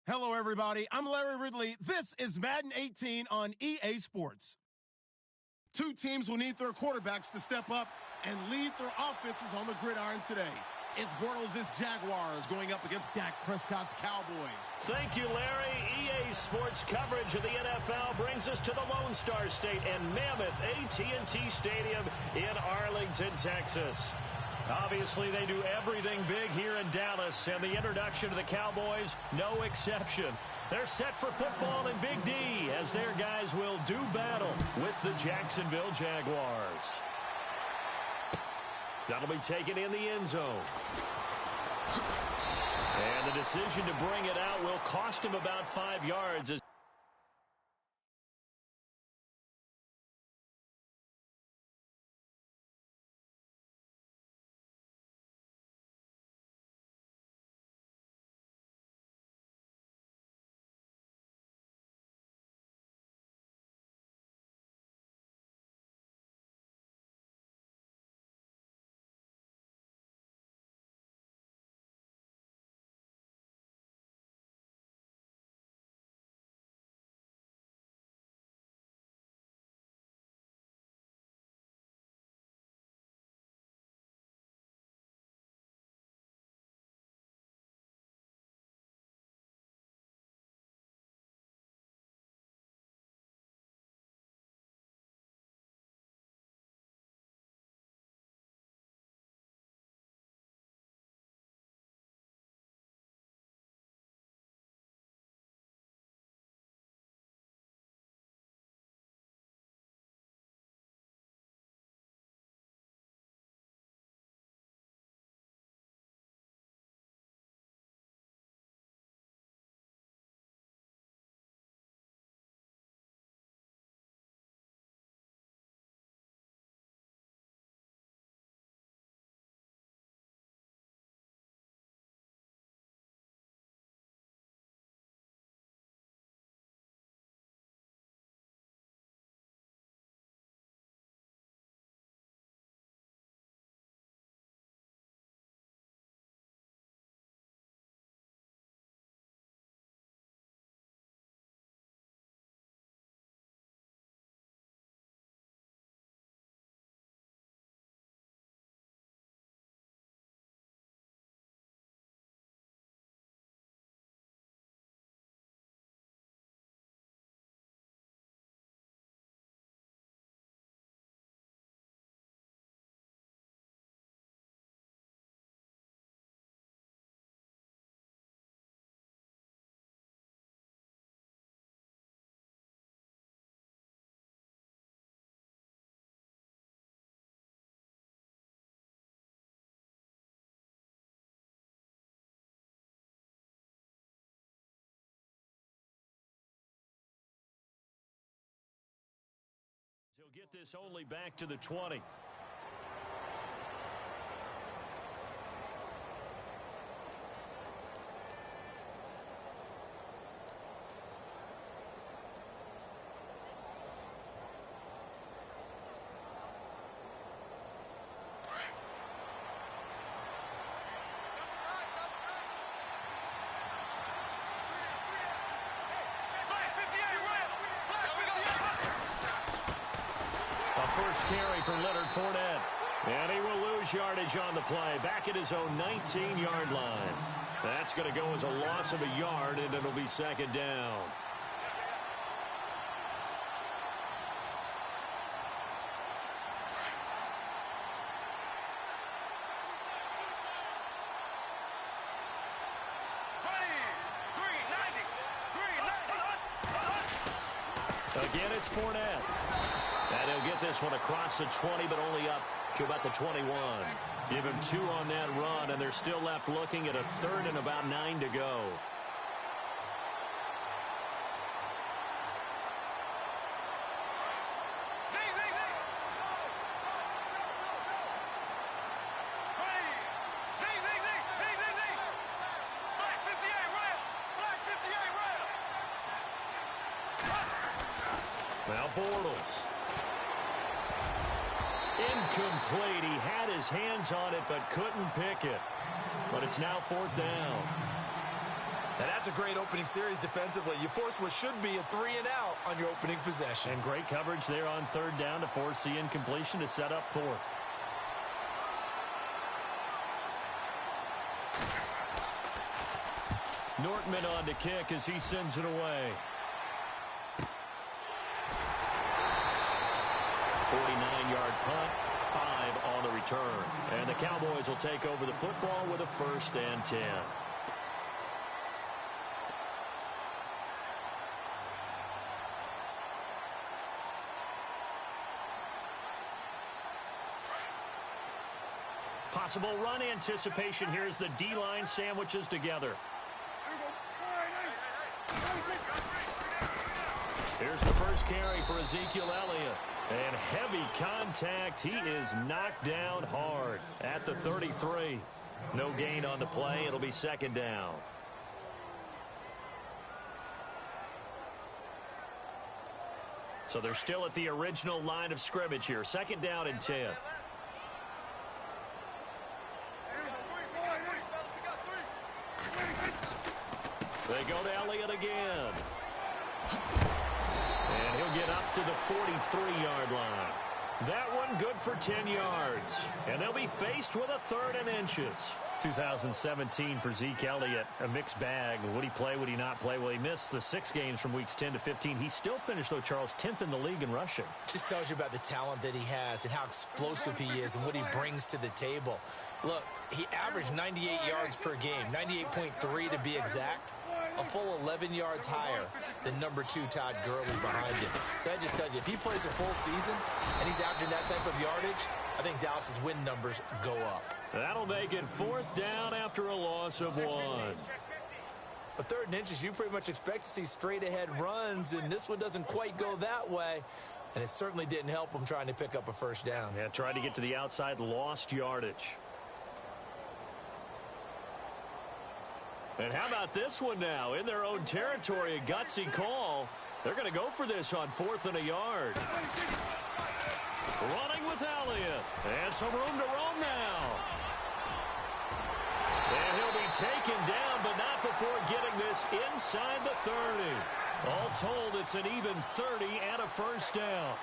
Hello, everybody. I'm Larry Ridley. This is Madden 18 on EA Sports. Two teams will need their quarterbacks to step up and lead their offenses on the gridiron today. It's Bortles' Jaguars going up against Dak Prescott's Cowboys. Thank you, Larry. EA Sports coverage of the NFL brings us to the Lone Star State and Mammoth AT&T Stadium in Arlington, Texas. Obviously, they do everything big here in Dallas, and the introduction to the Cowboys, no exception. They're set for football in Big D as their guys will do battle with the Jacksonville Jaguars. That'll be taken in the end zone. And the decision to bring it out will cost him about 5 yards. He'll get this only back to the 20. First carry for Leonard Fournette. And he will lose yardage on the play. Back at his own 19-yard line. That's going to go as a loss of a yard, and it'll be second down. Again, it's Fournette. And he'll get this one across the 20, but only up to about the 21. Give him 2 on that run, and they're still left looking at a third and about 9 to go. Now Bortles. Incomplete. He had his hands on it but couldn't pick it. But it's now fourth down. Now that's a great opening series defensively. You force what should be a 3-and-out on your opening possession. And great coverage there on third down to force the incompletion to set up fourth. Nortman on to kick as he sends it away. 49-yard punt, 5 on the return. And the Cowboys will take over the football with a 1st and 10. Possible run anticipation here as the D-line sandwiches together. Here's the first carry for Ezekiel Elliott. And heavy contact. He is knocked down hard at the 33. No gain on the play. It'll be 2nd down. So they're still at the original line of scrimmage here. 2nd down and 10. They go to Elliott again. And he'll get up to the 43-yard line. That one good for 10 yards. And they'll be faced with a 3rd and inches. 2017 for Zeke Elliott, a mixed bag. Would he play, would he not play? Well, he missed the 6 games from weeks 10 to 15. He still finished, though, Charles, 10th in the league in rushing. Just tells you about the talent that he has and how explosive he is and what he brings to the table. Look, he averaged 98 yards per game, 98.3 to be exact. A full 11 yards higher than number 2 Todd Gurley behind him. So that just tells you, if he plays a full season and he's averaging that type of yardage, I think Dallas's win numbers go up. That'll make it 4th down after a loss of 1. A 3rd and inches, you pretty much expect to see straight-ahead runs, and this one doesn't quite go that way. And it certainly didn't help him trying to pick up a 1st down. Yeah, tried to get to the outside, lost yardage. And how about this one now? In their own territory, a gutsy call. They're going to go for this on 4th and a yard. Running with Elliott. And some room to roam now. And he'll be taken down, but not before getting this inside the 30. All told, it's an even 30 and a 1st down.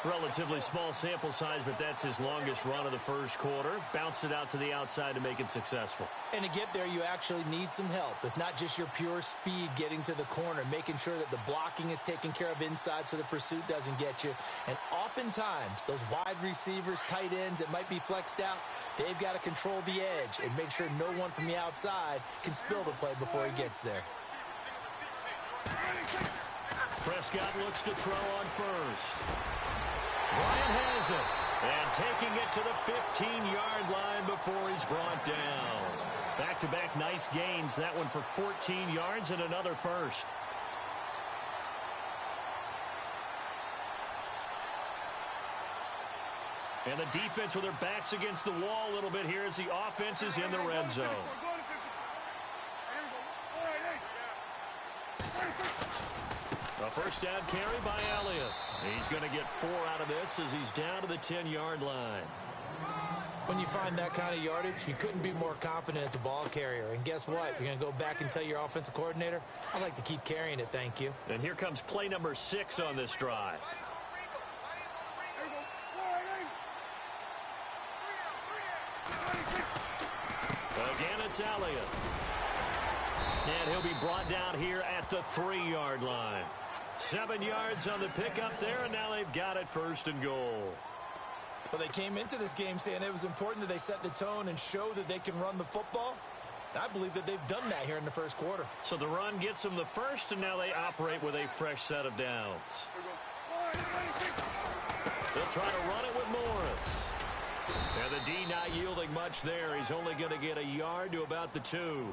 Relatively small sample size, but that's his longest run of the 1st quarter. Bounced it out to the outside to make it successful. And to get there, you actually need some help. It's not just your pure speed getting to the corner, making sure that the blocking is taken care of inside so the pursuit doesn't get you. And oftentimes, those wide receivers, tight ends that might be flexed out, they've got to control the edge and make sure no one from the outside can spill the play before he gets there. Prescott looks to throw on 1st. Bryant has it. And taking it to the 15-yard line before he's brought down. Back-to-back nice gains. That one for 14 yards and another 1st. And the defense with their backs against the wall a little bit here as the offense is in the red zone. A 1st down carry by Elliott. He's going to get 4 out of this as he's down to the 10-yard line. When you find that kind of yardage, you couldn't be more confident as a ball carrier. And guess what? You're going to go back and tell your offensive coordinator, I'd like to keep carrying it, thank you. And here comes play number 6 on this drive. Again, it's Elliott. And he'll be brought down here at the 3-yard line. 7 yards on the pickup there, and now they've got it 1st and goal. Well, they came into this game saying it was important that they set the tone and show that they can run the football. And I believe that they've done that here in the 1st quarter. So the run gets them the 1st, and now they operate with a fresh set of downs. They'll try to run it with Morris. And the D not yielding much there. He's only going to get a yard to about the 2.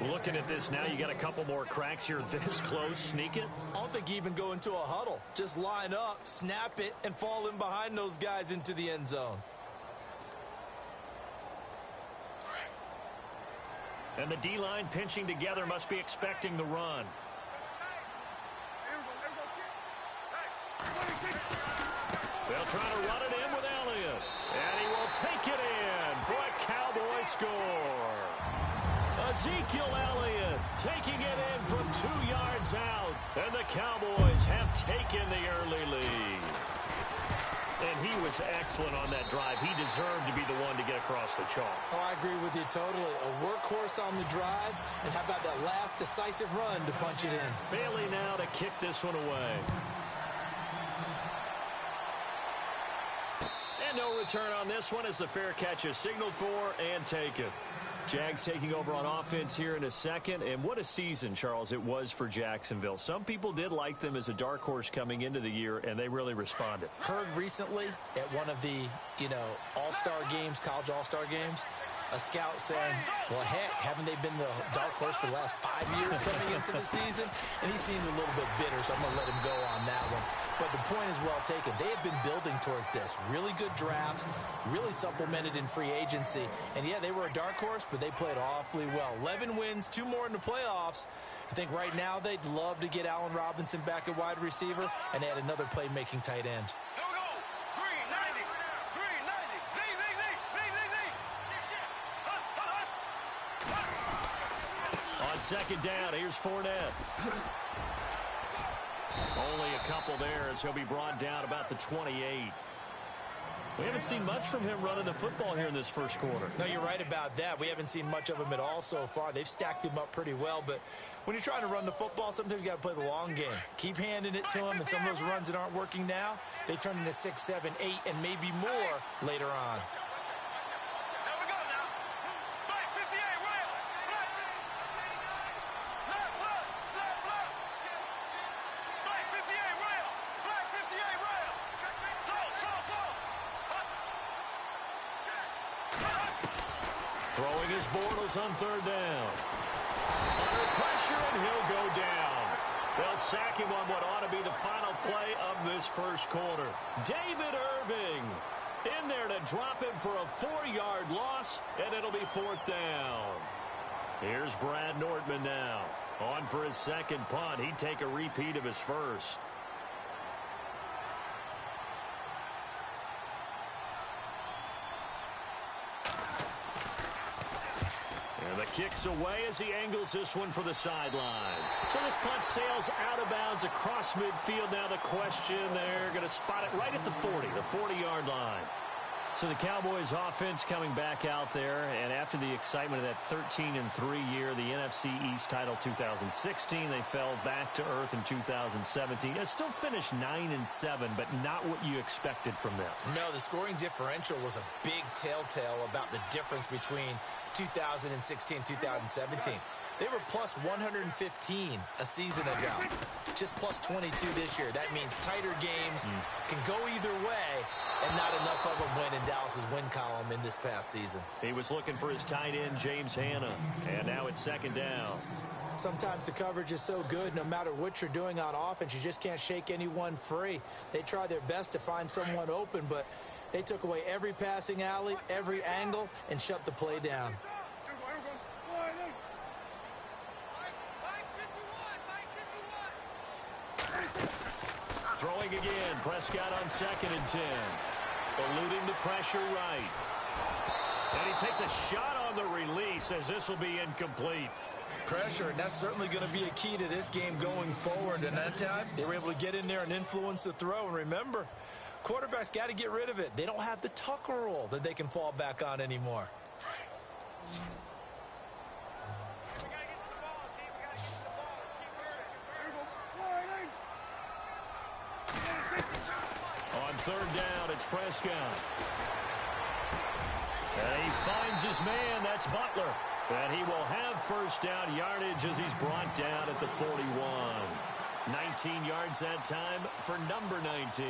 Looking at this now, you got a couple more cracks here this close. Sneak it. I don't think you even go into a huddle. Just line up, snap it, and fall in behind those guys into the end zone. And the D-line pinching together must be expecting the run. They'll try to run it in with Elliott. And he will take it in for a Cowboy score. Ezekiel Elliott taking it in from 2 yards out. And the Cowboys have taken the early lead. And he was excellent on that drive. He deserved to be the one to get across the chalk. Oh, I agree with you totally. A workhorse on the drive. And how about that last decisive run to punch it in? Bailey now to kick this one away. And no return on this one as the fair catch is signaled for and taken. Jags taking over on offense here in a second. And what a season, Charles, it was for Jacksonville. Some people did like them as a dark horse coming into the year, and they really responded. Heard recently at one of the, all-star games, college all-star games, a scout saying, well, heck, haven't they been the dark horse for the last 5 years coming into the season? And he seemed a little bit bitter, so I'm going to let him go on that one. But the point is well taken. They have been building towards this. Really good drafts, really supplemented in free agency. And, yeah, they were a dark horse, but they played awfully well. 11 wins, 2 more in the playoffs. I think right now they'd love to get Allen Robinson back at wide receiver and add another playmaking tight end. On second down, here's Fournette. Only a couple there as he'll be brought down about the 28. We haven't seen much from him running the football here in this first quarter. No, you're right about that. We haven't seen much of him at all so far. They've stacked him up pretty well, but when you're trying to run the football, sometimes you got to play the long game. Keep handing it to him, and some of those runs that aren't working now, they turn into 6, 7, 8, and maybe more later on. Throwing his Bortles on third down. Under pressure, and he'll go down. They'll sack him on what ought to be the final play of this first quarter. David Irving in there to drop him for a 4-yard loss, and it'll be 4th down. Here's Brad Nortman now. On for his second punt. He'd take a repeat of his first. Kicks away as he angles this one for the sideline. So this punt sails out of bounds across midfield. Now the question, they're going to spot it right at the 40-yard line. So the Cowboys offense coming back out there, and after the excitement of that 13-3 year, the NFC East title 2016, they fell back to earth in 2017. They still finished 9-7, but not what you expected from them. No, the scoring differential was a big telltale about the difference between 2016 2017. They were plus 115 a season ago. Just plus 22 this year. That means tighter games can go either way, and not enough of them win in Dallas's win column in this past season. He was looking for his tight end, James Hanna, and now it's second down. Sometimes the coverage is so good, no matter what you're doing on offense, you just can't shake anyone free. They try their best to find someone open, but they took away every passing alley, every angle, and shut the play down. Throwing again, Prescott on 2nd and 10. Eluding the pressure right. And he takes a shot on the release as this will be incomplete. Pressure, and that's certainly going to be a key to this game going forward. And that time, they were able to get in there and influence the throw. And remember, quarterbacks got to get rid of it. They don't have the Tucker rule that they can fall back on anymore. On third down, it's Prescott. And he finds his man. That's Butler. And he will have first down yardage as he's brought down at the 41. 19 yards that time for number 19.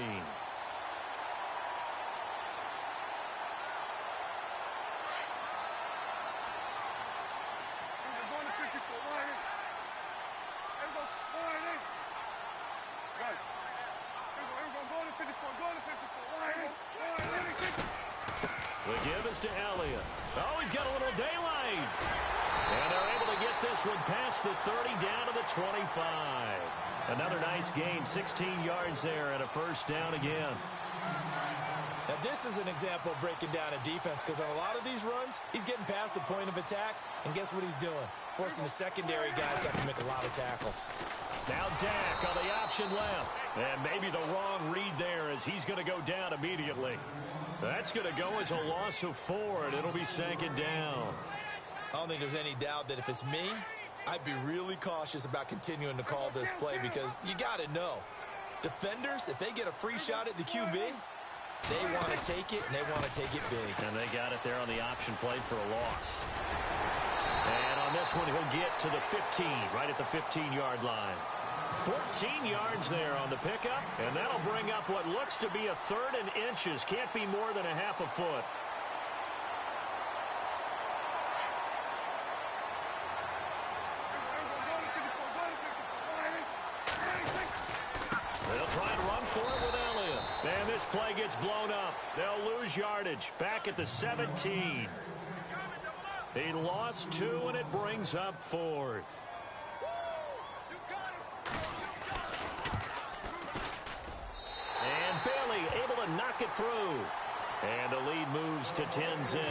The give is to Elliott. Oh, he's got a little daylight. And they're able to get this one past the 30 down to the 25. Another nice gain, 16 yards there and a first down again. Now, this is an example of breaking down a defense because on a lot of these runs, he's getting past the point of attack, and guess what he's doing? Forcing the secondary guys to have to make a lot of tackles. Now Dak on the option left. And maybe the wrong read there as he's going to go down immediately. That's going to go as a loss of 4, and it'll be second down. I don't think there's any doubt that if it's me, I'd be really cautious about continuing to call this play because you got to know, defenders, if they get a free shot at the QB, they want to take it, and they want to take it big. And they got it there on the option play for a loss. And on this one, he'll get to the 15, right at the 15-yard line. 14 yards there on the pickup, and that'll bring up what looks to be a 3rd and inches. Can't be more than a half a foot. They'll try and run for it with Elliott. And this play gets blown up. They'll lose yardage back at the 17. He lost 2, and it brings up 4th. And Bailey able to knock it through. And the lead moves to 10-zip.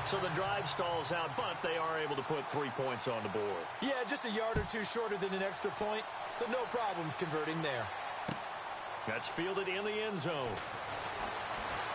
So the drive stalls out, but they are able to put 3 points on the board. Yeah, just a yard or two shorter than an extra point, so no problems converting there. That's fielded in the end zone.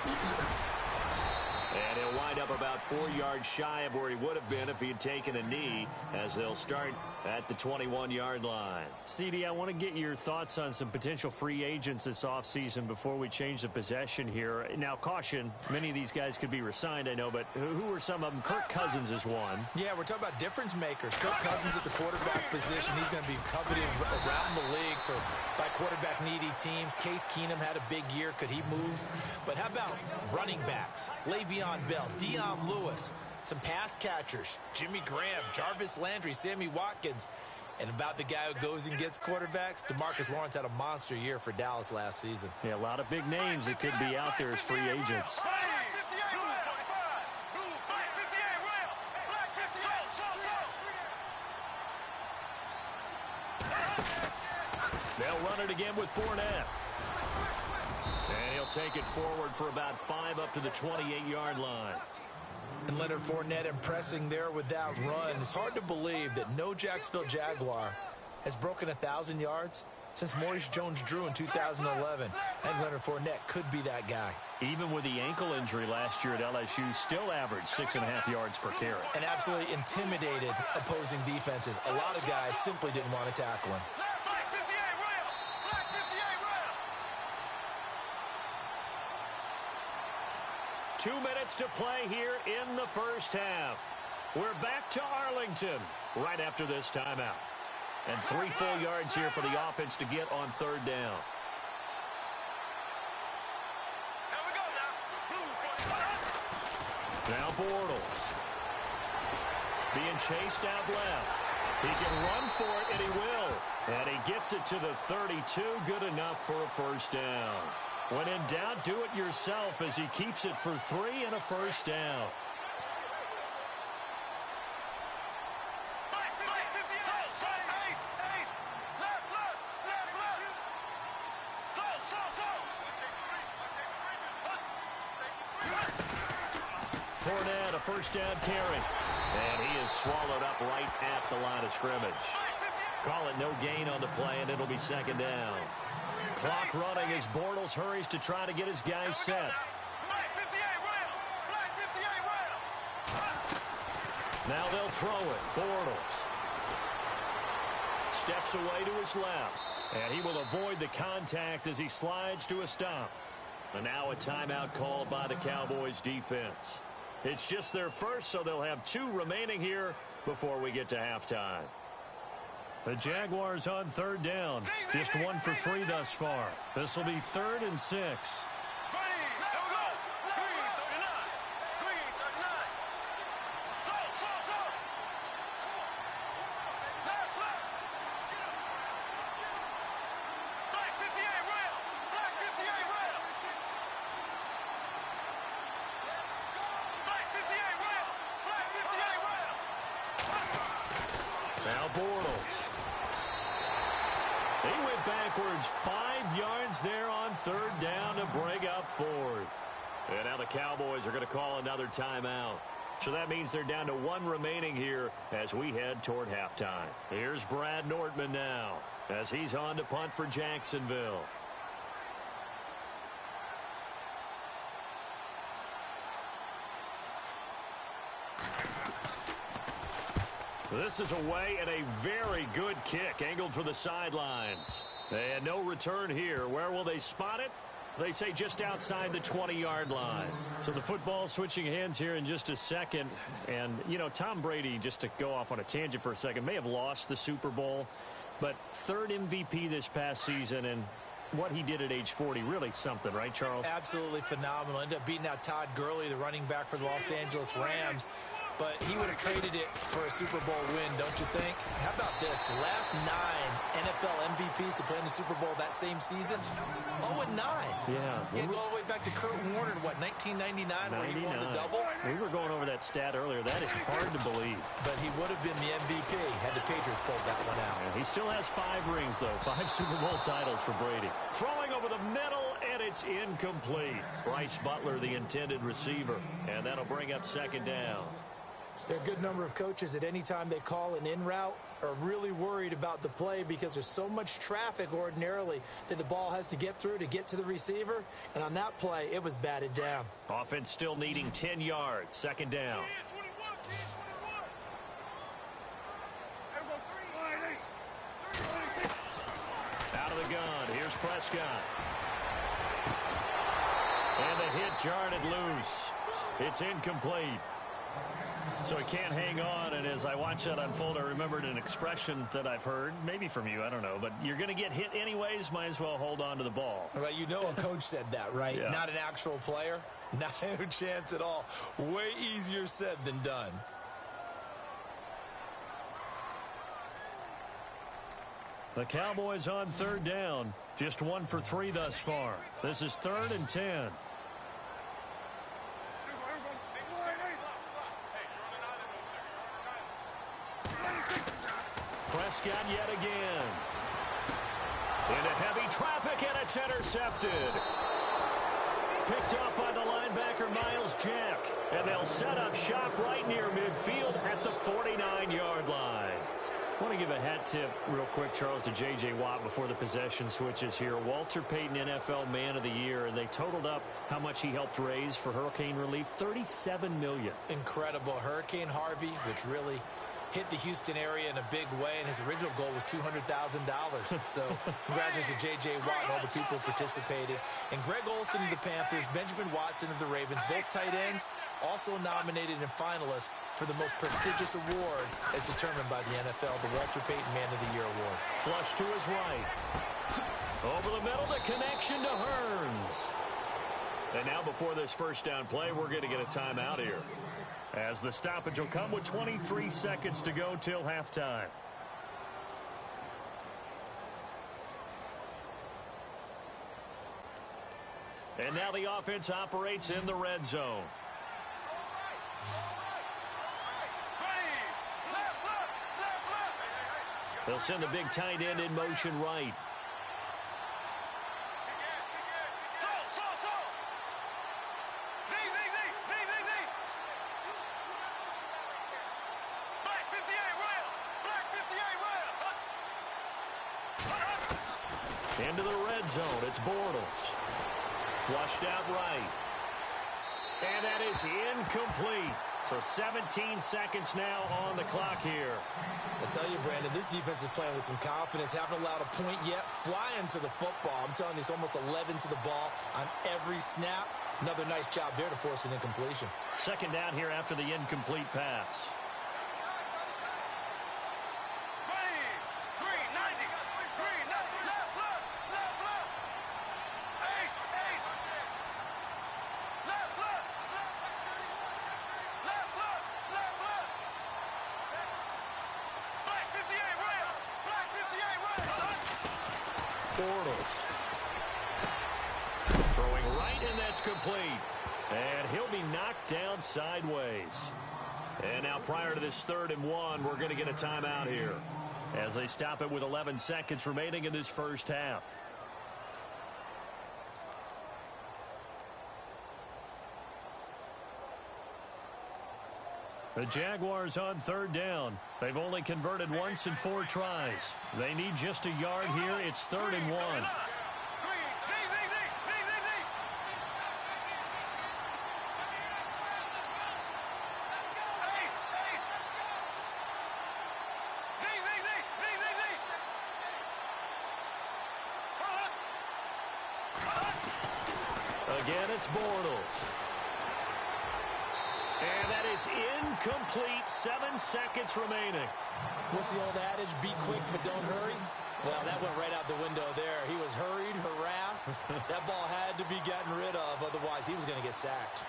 And he'll wind up about 4 yards shy of where he would have been if he had taken a knee, as they'll start at the 21-yard line. CD, I want to get your thoughts on some potential free agents this offseason before we change the possession here. Now, caution, many of these guys could be re-signed, I know, but who are some of them? Kirk Cousins is one. Yeah, we're talking about difference makers. Kirk Cousins at the quarterback position. He's going to be coveted around the league by quarterback-needy teams. Case Keenum had a big year. Could he move? But how about running backs? Le'Veon Bell, Dion Lewis, some pass catchers, Jimmy Graham, Jarvis Landry, Sammy Watkins, and about the guy who goes and gets quarterbacks, DeMarcus Lawrence had a monster year for Dallas last season. Yeah, a lot of big names that could be out there as free agents. They'll run it again with Fournette. And he'll take it forward for about 5 up to the 28-yard line. And Leonard Fournette impressing there with that run. It's hard to believe that no Jacksonville Jaguar has broken 1,000 yards since Maurice Jones-Drew in 2011. And Leonard Fournette could be that guy. Even with the ankle injury last year at LSU, still averaged 6.5 yards per carry. And absolutely intimidated opposing defenses. A lot of guys simply didn't want to tackle him. 2 minutes to play here in the first half. We're back to Arlington right after this timeout. And 3 full yards here for the offense to get on 3rd down. Now Bortles. Being chased out left. He can run for it, and he will. And he gets it to the 32. Good enough for a first down. When in doubt, do it yourself as he keeps it for 3 and a first down. Fournette, a first down carry. And he is swallowed up right at the line of scrimmage. Call it no gain on the play, and it'll be second down. Clock running as Bortles hurries to try to get his guys set. Now they'll throw it. Bortles steps away to his left. And he will avoid the contact as he slides to a stop. And now a timeout called by the Cowboys defense. It's just their first, so they'll have 2 remaining here before we get to halftime. The Jaguars on 3rd down. Just 1 for 3 thus far. This will be 3rd and 6. Now Bortles. He went backwards 5 yards there on 3rd down to bring up 4th. And now the Cowboys are going to call another timeout. So that means they're down to one remaining here as we head toward halftime. Here's Brad Nortman now as he's on to punt for Jacksonville. This is away and a very good kick angled for the sidelines. And no return here. Where will they spot it? They say just outside the 20-yard line. So the football switching hands here in just a second. And, you know, Tom Brady, just to go off on a tangent for a second, may have lost the Super Bowl. But third MVP this past season, and what he did at age 40, really something, right, Charles? Absolutely phenomenal. Ended up beating out Todd Gurley, the running back for the Los Angeles Rams. But he would have traded it for a Super Bowl win, don't you think? How about this? The last 9 NFL MVPs to play in the Super Bowl that same season, 0-9. Yeah. You go all the way back to Kurt Warner, what, 1999, where he won the double? We were going over that stat earlier. That is hard to believe. But he would have been the MVP had the Patriots pulled that one out. Yeah, he still has 5 rings, though. 5 Super Bowl titles for Brady. Throwing over the middle, and it's incomplete. Bryce Butler, the intended receiver. And that'll bring up second down. There are a good number of coaches at any time they call an in route are really worried about the play because there's so much traffic ordinarily that the ball has to get through to get to the receiver. And on that play, it was batted down. Offense still needing 10 yards. Second down. Out of the gun. Here's Prescott. And the hit jarred it loose. It's incomplete. So he can't hang on, and as I watch that unfold, I remembered an expression that I've heard, maybe from you, I don't know, but you're going to get hit anyways, might as well hold on to the ball. Right, you know a coach said that, right? Yeah. Not an actual player. Not a chance at all. Way easier said than done. The Cowboys on third down. Just 1 for 3 thus far. This is 3rd and 10. Prescott yet again. Into heavy traffic, and it's intercepted. Picked off by the linebacker, Miles Jack. And they'll set up shop right near midfield at the 49-yard line. I want to give a hat tip real quick, Charles, to J.J. Watt before the possession switches here. Walter Payton, NFL Man of the Year, and they totaled up how much he helped raise for hurricane relief, $37 million. Incredible. Hurricane Harvey, which really hit the Houston area in a big way, and his original goal was $200,000. So congratulations to J.J. Watt and all the people who participated. And Greg Olsen of the Panthers, Benjamin Watson of the Ravens, both tight ends, also nominated and finalists for the most prestigious award as determined by the NFL, the Walter Payton Man of the Year Award. Flush to his right. Over the middle, the connection to Hearns. And now before this first down play, we're going to get a timeout here, as the stoppage will come with 23 seconds to go till halftime. And now the offense operates in the red zone. They'll send the big tight end in motion right. Into the red zone, it's Bortles. Flushed out right. And that is incomplete. So 17 seconds now on the clock here. I tell you, Brandon, this defense is playing with some confidence. Haven't allowed a point yet. Flying to the football. I'm telling you, it's almost 11 to the ball on every snap. Another nice job there to force an incompletion. Second down here after the incomplete pass. Bortles. Throwing right, and that's complete. And he'll be knocked down sideways. And now prior to this 3rd and 1, we're going to get a timeout here as they stop it with 11 seconds remaining in this first half. The Jaguars on third down. They've only converted once in 4 tries. They need just a yard here. It's 3rd and 1. Again, it's Bortles. And that is incomplete. 7 seconds remaining. What's the old adage? Be quick, but don't hurry. Well, that went right out the window there. He was hurried, harassed. That ball had to be gotten rid of. Otherwise, he was going to get sacked.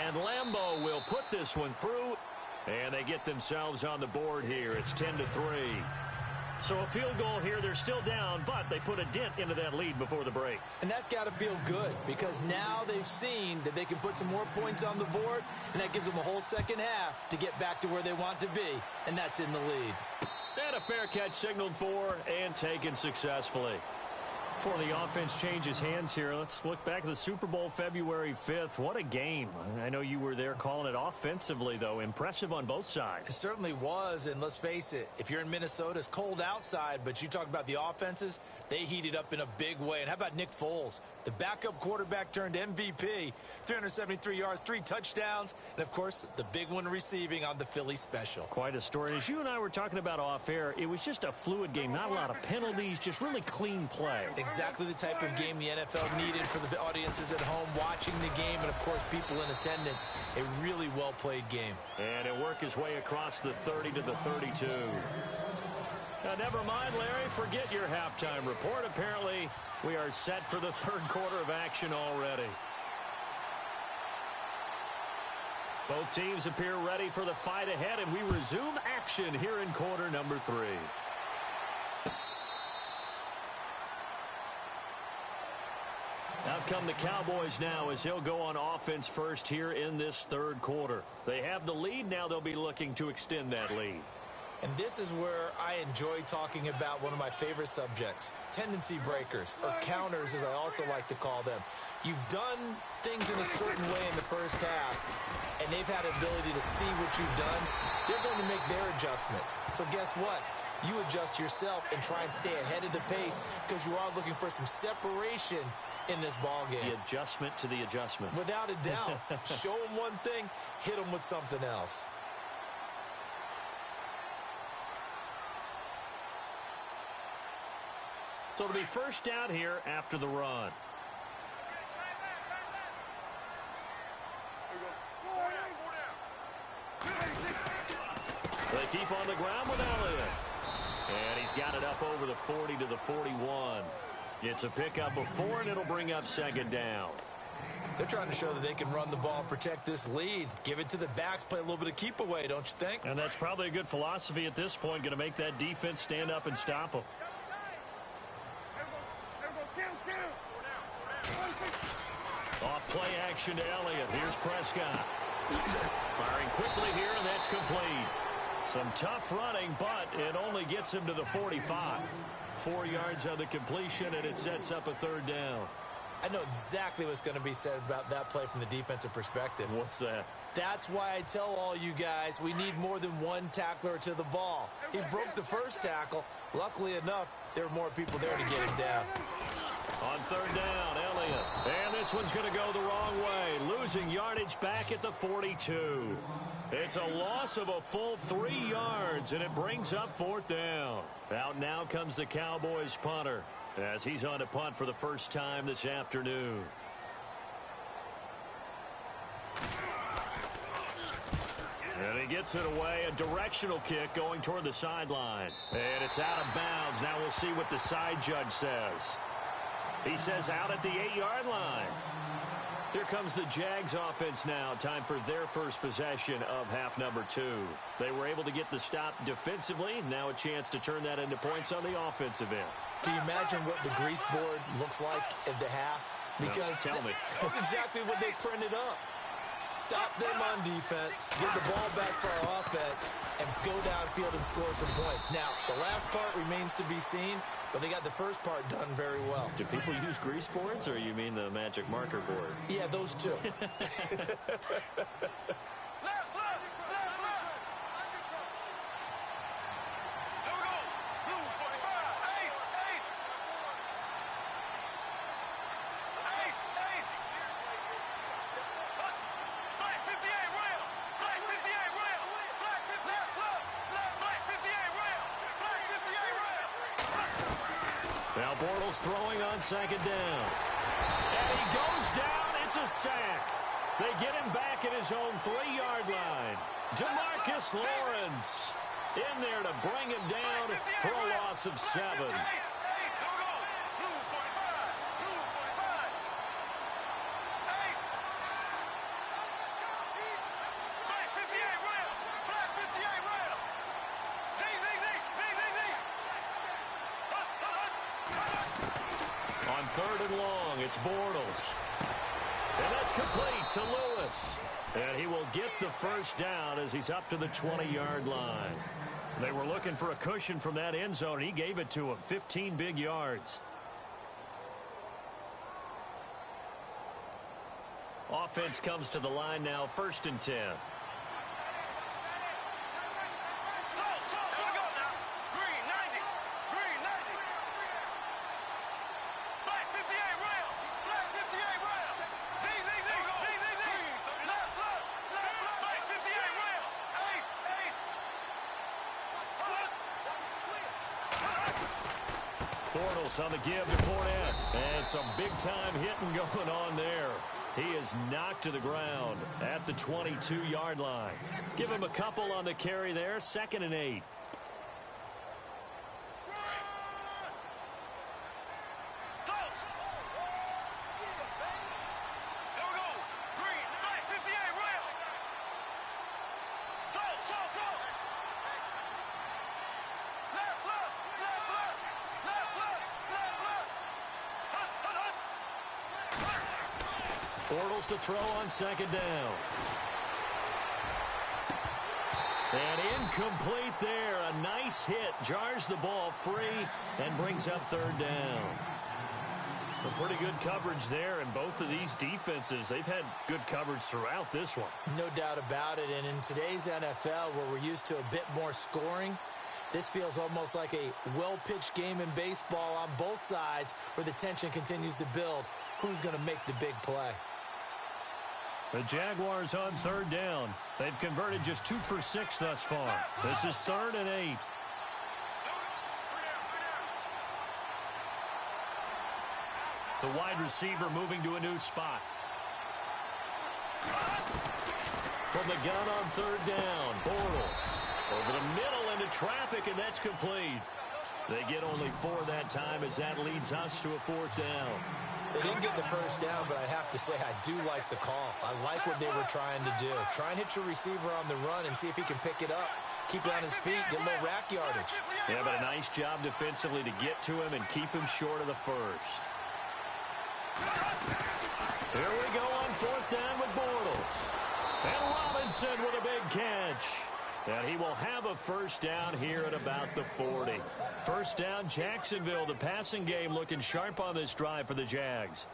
And Lambeau will put this one through. And they get themselves on the board here. It's 10-3. So a field goal here. They're still down, but they put a dent into that lead before the break. And that's got to feel good because now they've seen that they can put some more points on the board, and that gives them a whole second half to get back to where they want to be, and that's in the lead. And a fair catch signaled for and taken successfully. Before the offense changes hands here, let's look back at the Super Bowl February 5th. What a game. I know you were there calling it offensively, though. Impressive on both sides. It certainly was, and let's face it, if you're in Minnesota, it's cold outside, but you talk about the offenses, they heated up in a big way. And how about Nick Foles? The backup quarterback turned MVP, 373 yards, 3 touchdowns, and, of course, the big one receiving on the Philly special. Quite a story. As you and I were talking about off air, it was just a fluid game. Not a lot of penalties, just really clean play. Exactly the type of game the NFL needed for the audiences at home watching the game and, of course, people in attendance. A really well-played game. And it worked his way across the 30 to the 32. Now, never mind, Larry. Forget your halftime report. Apparently, we are set for the third quarter of action already. Both teams appear ready for the fight ahead, and we resume action here in quarter number 3. Out come the Cowboys now as they'll go on offense first here in this third quarter. They have the lead. Now they'll be looking to extend that lead. And this is where I enjoy talking about one of my favorite subjects, tendency breakers, or counters as I also like to call them. You've done things in a certain way in the first half, and they've had the ability to see what you've done. They're going to make their adjustments. So guess what? You adjust yourself and try and stay ahead of the pace because you are looking for some separation in this ball game. The adjustment to the adjustment. Without a doubt. Show them one thing, hit them with something else. So it'll be first down here after the run. They keep on the ground with Elliott. And he's got it up over the 40 to the 41. It's a pickup of 4, and it'll bring up second down. They're trying to show that they can run the ball, protect this lead. Give it to the backs, play a little bit of keep away, don't you think? And that's probably a good philosophy at this point, going to make that defense stand up and stop them. Off play action to Elliott. Here's Prescott. Firing quickly here, and that's complete. Some tough running, but it only gets him to the 45. 4 yards on the completion, and it sets up a third down. I know exactly what's going to be said about that play from the defensive perspective. What's that? That's why I tell all you guys we need more than one tackler to the ball. He broke the first tackle. Luckily enough, there were more people there to get him down. On third down, Elliott. And this one's going to go the wrong way. Losing yardage back at the 42. It's a loss of a full 3 yards, and it brings up fourth down. Out now comes the Cowboys punter as he's on to punt for the first time this afternoon. And he gets it away, a directional kick going toward the sideline. And it's out of bounds. Now we'll see what the side judge says. He says out at the 8-yard line. Here comes the Jags offense now. Time for their first possession of half number 2. They were able to get the stop defensively. Now a chance to turn that into points on the offensive end. Can you imagine what the grease board looks like at the half? Because no, tell me. That's exactly what they printed up. stop them on defense, get the ball back for our offense, and go downfield and score some points. Now, the last part remains to be seen, but they got the first part done very well. Do people use grease boards, or you mean the magic marker boards? Yeah, those two. Now Bortles throwing on second down. And he goes down. It's a sack. They get him back at his own 3-yard line. DeMarcus Lawrence in there to bring him down for a loss of 7. On 3rd and long, it's Bortles. And that's complete to Lewis. And he will get the first down as he's up to the 20-yard line. They were looking for a cushion from that end zone, and he gave it to him. 15 big yards. Offense comes to the line now, 1st and 10. Bortles on the give to Fournette. And some big-time hitting going on there. He is knocked to the ground at the 22-yard line. Give him a couple on the carry there. 2nd and 8. Bortles to throw on 2nd down. And incomplete there. A nice hit. Jars the ball free and brings up 3rd down. A pretty good coverage there, and both of these defenses, they've had good coverage throughout this one. No doubt about it. And in today's NFL, where we're used to a bit more scoring, this feels almost like a well-pitched game in baseball on both sides where the tension continues to build. Who's going to make the big play? The Jaguars on 3rd down. They've converted just 2 for 6 thus far. This is 3rd and 8. The wide receiver moving to a new spot. From the gun on 3rd down, Bortles over the middle into traffic, and that's complete. They get only 4 that time as that leads us to a 4th down. They didn't get the first down, but I have to say I do like the call. I like what they were trying to do. Try and hit your receiver on the run and see if he can pick it up. Keep it on his feet, get a little rack yardage. Yeah, but a nice job defensively to get to him and keep him short of the first. Here we go on 4th down with Bortles. And Robinson with a big catch. And he will have a first down here at about the 40. First down, Jacksonville. The passing game looking sharp on this drive for the Jags.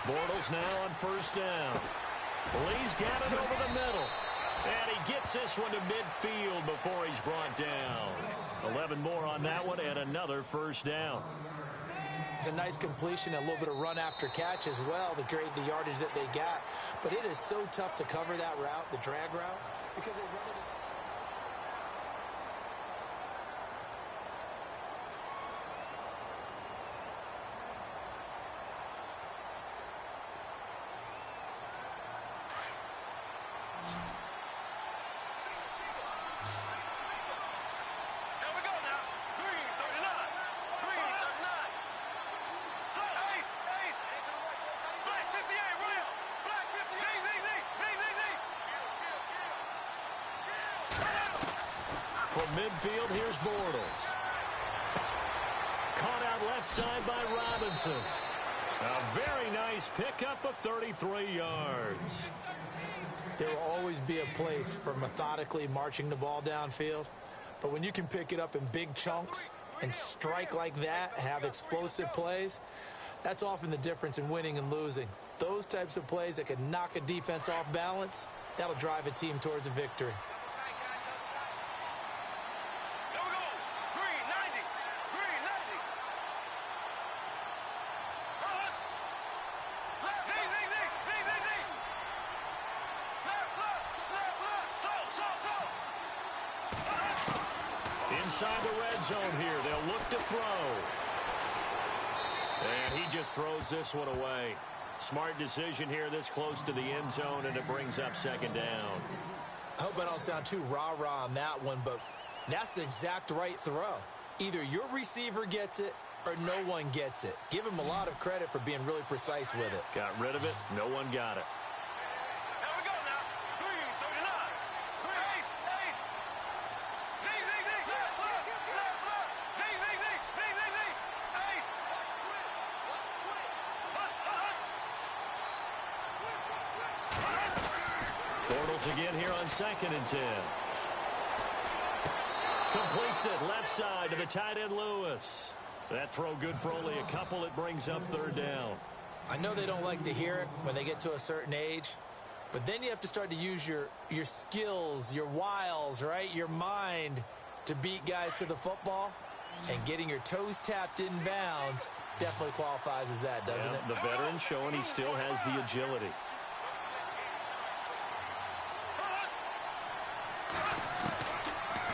Bortles now on first down. Lee's got it over the middle. And he gets this one to midfield before he's brought down. 11 more on that one and another first down. It's a nice completion, a little bit of run after catch as well to create the yardage that they got. But it is so tough to cover that route, the drag route, because they run it. From midfield, here's Bortles. Caught out left side by Robinson. A very nice pickup of 33 yards. There will always be a place for methodically marching the ball downfield. But when you can pick it up in big chunks and strike like that, have explosive plays, that's often the difference in winning and losing. Those types of plays that can knock a defense off balance, that'll drive a team towards a victory. Inside the red zone here, they'll look to throw. And he just throws this one away. Smart decision here this close to the end zone, and it brings up second down. I hope I don't sound too rah-rah on that one, but that's the exact right throw. Either your receiver gets it or no one gets it. Give him a lot of credit for being really precise with it. Got rid of it. No one got it. Bortles again here on 2nd and 10. Completes it left side to the tight end Lewis. That throw good for only a couple. It brings up third down. I know they don't like to hear it when they get to a certain age, but then you have to start to use your skills, your wiles, right? Your mind to beat guys to the football. And getting your toes tapped in bounds definitely qualifies as that, doesn't it? The veteran showing he still has the agility.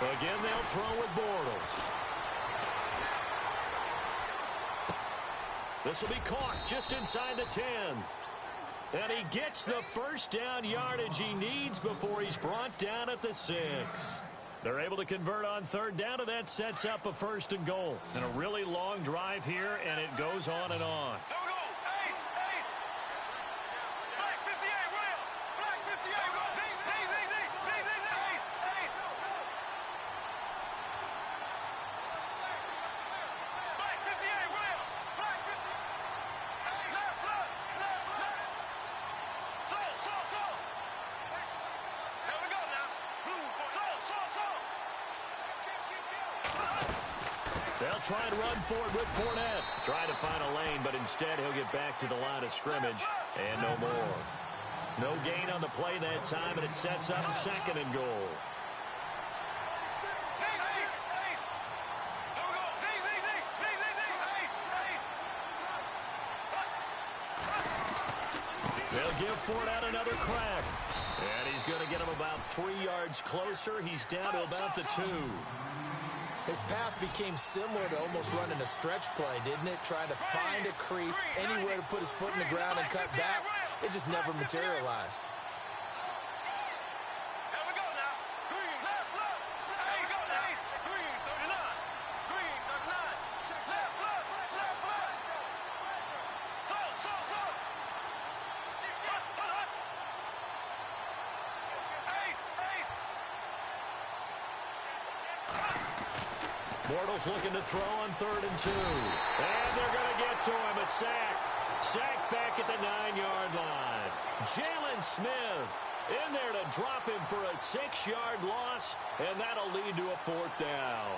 Again, they'll throw with Bortles. This will be caught just inside the 10. And he gets the first down yardage he needs before he's brought down at the 6. They're able to convert on third down, and that sets up a 1st and goal. And a really long drive here, and it goes on and on. They'll try and run for it with Fournette. Try to find a lane, but instead he'll get back to the line of scrimmage. And no more. No gain on the play that time, and it sets up 2nd and goal. They'll give Fournette another crack. And he's going to get him about 3 yards closer. He's down to about the 2. His path became similar to almost running a stretch play, didn't it? Trying to find a crease, anywhere to put his foot in the ground and cut back. It just never materialized. Bortles looking to throw on 3rd and 2. And they're going to get to him. A sack. Sack back at the 9-yard line. Jalen Smith in there to drop him for a 6-yard loss, and that'll lead to a 4th down.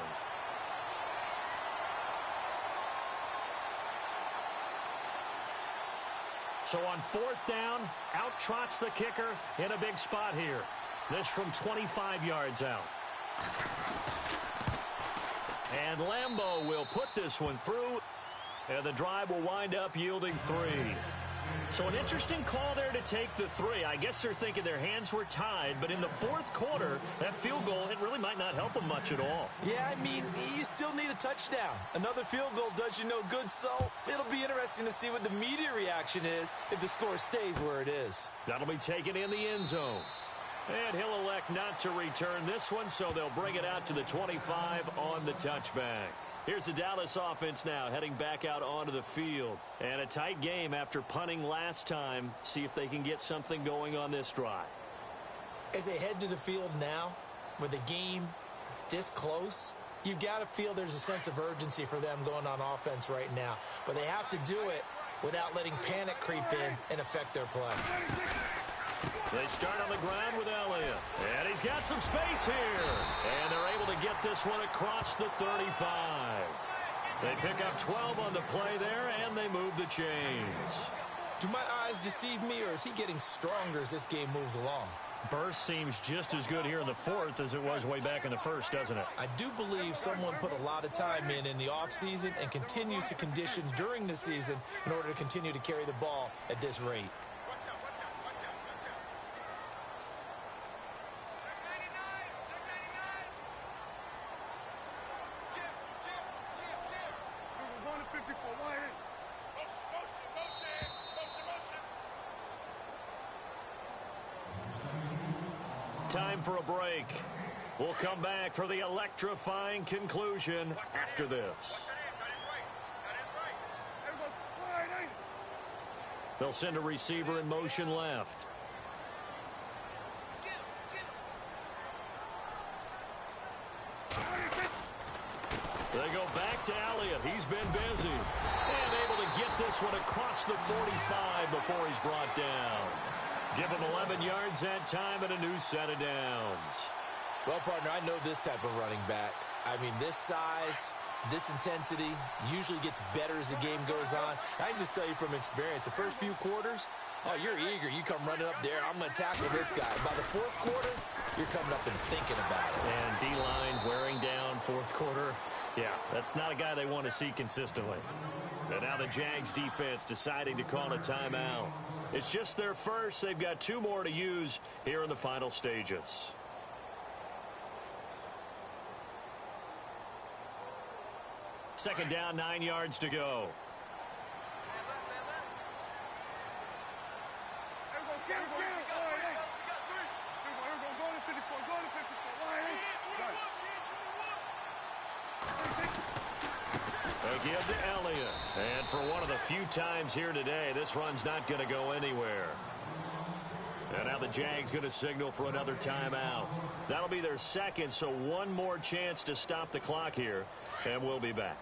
So on 4th down, out trots the kicker in a big spot here. This from 25 yards out. And Lambeau will put this one through, and the drive will wind up yielding 3. So an interesting call there to take the 3. I guess they're thinking their hands were tied, but in the 4th quarter, that field goal, it really might not help them much at all. Yeah, I mean, you still need a touchdown. Another field goal does you no good, so it'll be interesting to see what the media reaction is if the score stays where it is. That'll be taken in the end zone. And he'll elect not to return this one, so they'll bring it out to the 25 on the touchback. Here's the Dallas offense now heading back out onto the field. And a tight game after punting last time. See if they can get something going on this drive. As they head to the field now, with the game this close, you've got to feel there's a sense of urgency for them going on offense right now. But they have to do it without letting panic creep in and affect their play. They start on the ground with Elliott. And he's got some space here. And they're able to get this one across the 35. They pick up 12 on the play there, and they move the chains. Do my eyes deceive me, or is he getting stronger as this game moves along? Burst seems just as good here in the fourth as it was way back in the first, doesn't it? I do believe someone put a lot of time in the offseason and continues to condition during the season in order to continue to carry the ball at this rate. Time for a break. We'll come back for the electrifying conclusion after this. They'll send a receiver in motion left. They go back to Elliott. He's been busy. And able to get this one across the 45 before he's brought down. Give him 11 yards that time and a new set of downs. Well, partner, I know this type of running back. I mean, this size, this intensity usually gets better as the game goes on. I can just tell you from experience, the first few quarters, oh, you're eager. You come running up there. I'm going to tackle this guy. By the fourth quarter, you're coming up and thinking about it. And D-line wearing down fourth quarter. Yeah, that's not a guy they want to see consistently. And now the Jags defense deciding to call a timeout. It's just their first. They've got 2 more to use here in the final stages. Second down, 9 yards to go. They give to Elliott. And for one of the few times here today, this run's not going to go anywhere. And now the Jags going to signal for another timeout. That'll be their second, so one more chance to stop the clock here, and we'll be back.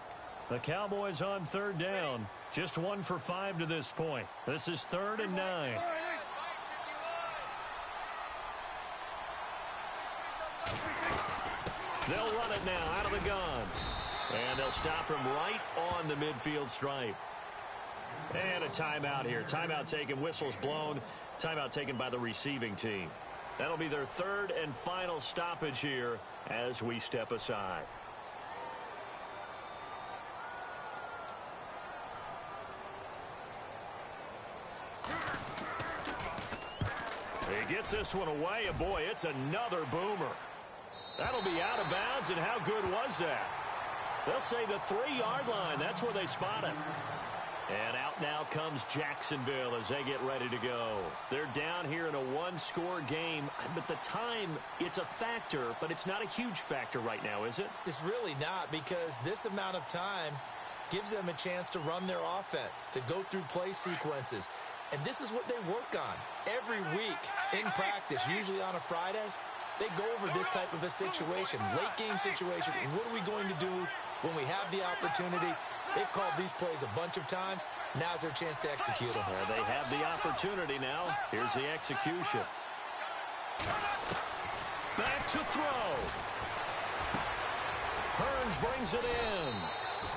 The Cowboys on third down. Just 1 for 5 to this point. This is 3rd and 9. They'll run it now out of the gun. And they'll stop him right on the midfield stripe. And a timeout here. Timeout taken, whistles blown. Timeout taken by the receiving team. That'll be their 3rd and final stoppage here as we step aside. He gets this one away, and boy, it's another boomer. That'll be out of bounds, and how good was that? They'll say the 3-yard line. That's where they spot it. And out now comes Jacksonville as they get ready to go. They're down here in a 1-score game, but the time, it's a factor, but it's not a huge factor right now, is it? It's really not, because this amount of time gives them a chance to run their offense, to go through play sequences. And this is what they work on every week in practice, usually on a Friday. They go over this type of a situation, late game situation. What are we going to do when we have the opportunity? They've called these plays a bunch of times. Now's their chance to execute them. Well, they have the opportunity now. Here's the execution. Back to throw. Hearns brings it in.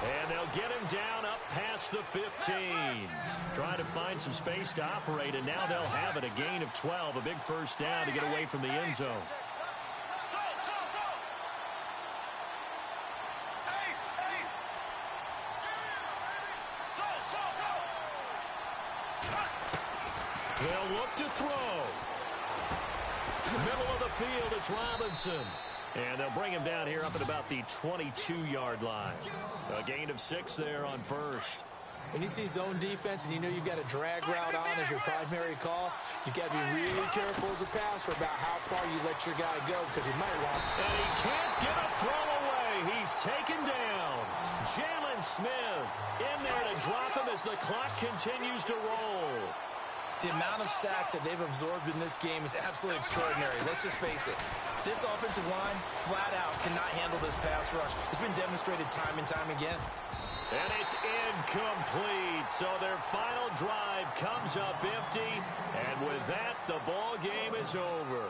And they'll get him down up past the 15. Trying to find some space to operate, and now they'll have it. A gain of 12, a big first down to get away from the end zone. They'll look to throw. Middle of the field, it's Robinson. And they'll bring him down here up at about the 22-yard line. A gain of 6 there on first. When you see zone defense and you know you've got a drag route on as your primary call, you've got to be really careful as a passer about how far you let your guy go, because he might want. And he can't get a throw away. He's taken down. Jalen Smith in there to drop him as the clock continues to roll. The amount of sacks that they've absorbed in this game is absolutely extraordinary. Let's just face it. This offensive line, flat out, cannot handle this pass rush. It's been demonstrated time and time again. And it's incomplete. So their final drive comes up empty. And with that, the ball game is over.